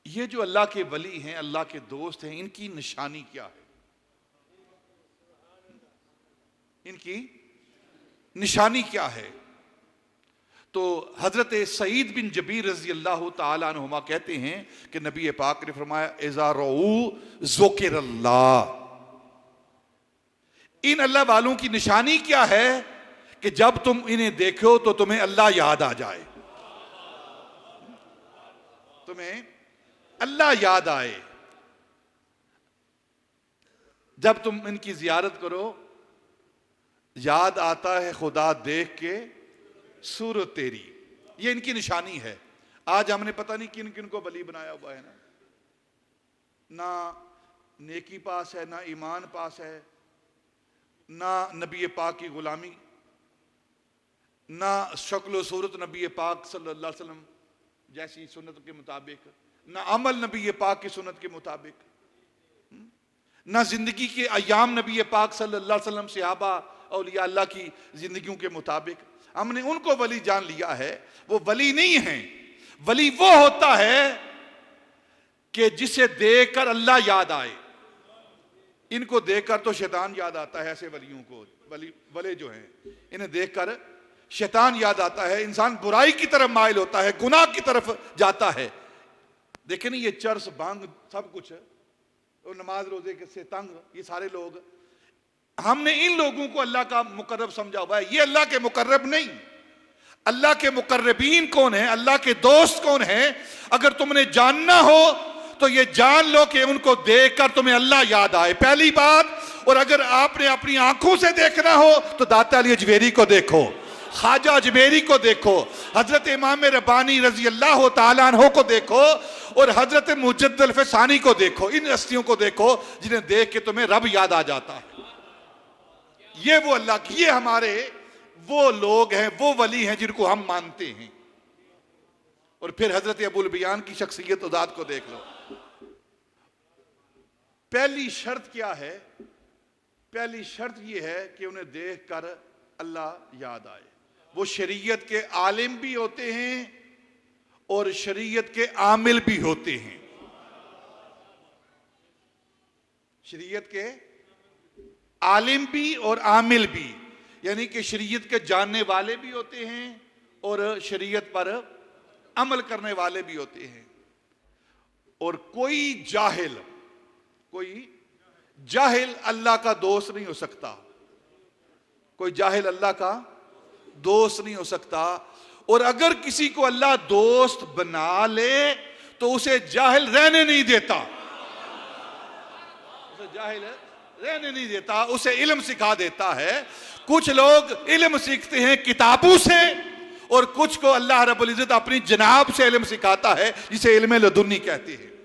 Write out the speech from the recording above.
ये जो अल्लाह के वली हैं, अल्लाह के दोस्त हैं, इनकी निशानी क्या है? इनकी निशानी क्या है? तो हजरत सईद बिन जबीर रजी अल्लाह ताला अन्हुमा कहते हैं कि नबी पाक ने फरमाया इज़ा रऊ ज़ुकिरल्लाह, इन अल्लाह वालों की निशानी क्या है कि जब तुम इन्हें देखो तो तुम्हें अल्लाह याद आ जाए, तुम्हें अल्लाह याद आए। जब तुम इनकी जियारत करो याद आता है खुदा देख के सूरत तेरी, ये इनकी निशानी है। आज हमने पता नहीं किन किन को वली बनाया हुआ है ना नेकी पास है, ना ईमान पास है, ना नबी पाक की गुलामी, ना शक्ल सूरत नबी पाक सल्लल्लाहु अलैहि वसल्लम जैसी सुन्नत के मुताबिक, ना अमल नबी पाक की सुन्नत के मुताबिक, ना जिंदगी के अयाम नबी पाक सल्लल्लाहु अलैहि वसल्लम सहाबा औलिया अल्लाह की जिंदगियों के मुताबिक। हमने उनको वली जान लिया है, वो वली नहीं है। वली वो होता है कि जिसे देखकर अल्लाह याद आए। इनको देखकर तो शैतान याद आता है, ऐसे वलियों को, वले जो हैं इन्हें देखकर शैतान याद आता है, इंसान बुराई की तरफ माइल होता है, गुनाह की तरफ जाता है। देखें नहीं, ये चर्स भांग सब कुछ है, और नमाज रोजे के से तंग, ये सारे लोग, हमने इन लोगों को अल्लाह का मुकर्रब समझा हुआ है। ये अल्लाह के मुकर्रब नहीं। अल्लाह के मुकर्रबीन कौन है, अल्लाह के दोस्त कौन है, अगर तुमने जानना हो तो ये जान लो कि उनको देखकर तुम्हें अल्लाह याद आए, पहली बात। और अगर आपने अपनी आंखों से देखना हो तो दाता अली अजमेरी को देखो, ख्वाजा अजमेरी को देखो, हजरत इमाम रब्बानी रजी अल्लाह ताला अन्हु को देखो, और हजरत मुजद्दिद फ़सानी को देखो। इन हस्तियों को देखो जिन्हें देख के तुम्हें रब याद आ जाता है। ये वो अल्लाह की, ये हमारे वो लोग हैं, वो वली हैं जिनको हम मानते हैं। और फिर हजरत अबुल बयान की शख्सियत और ज़ात को देख लो। पहली शर्त क्या है? पहली शर्त ये है कि उन्हें देखकर अल्लाह याद आए। वो शरीयत के आलिम भी होते हैं और शरीयत के आमिल भी होते हैं। शरीयत के आलिम भी और आमिल भी, यानी कि शरीयत के जानने वाले भी होते हैं और शरीयत पर अमल करने वाले भी होते हैं। और कोई जाहिल अल्लाह का दोस्त नहीं हो सकता। कोई जाहिल अल्लाह का दोस्त नहीं हो सकता। और अगर किसी को अल्लाह दोस्त बना ले तो उसे जाहिल रहने नहीं देता, उसे जाहिल रहने नहीं देता, उसे इल्म सिखा देता है। कुछ लोग इल्म सीखते हैं किताबों से, और कुछ को अल्लाह रब्बुल इज्जत अपनी जनाब से इल्म सिखाता है, जिसे इल्म लदुन्नी कहते हैं।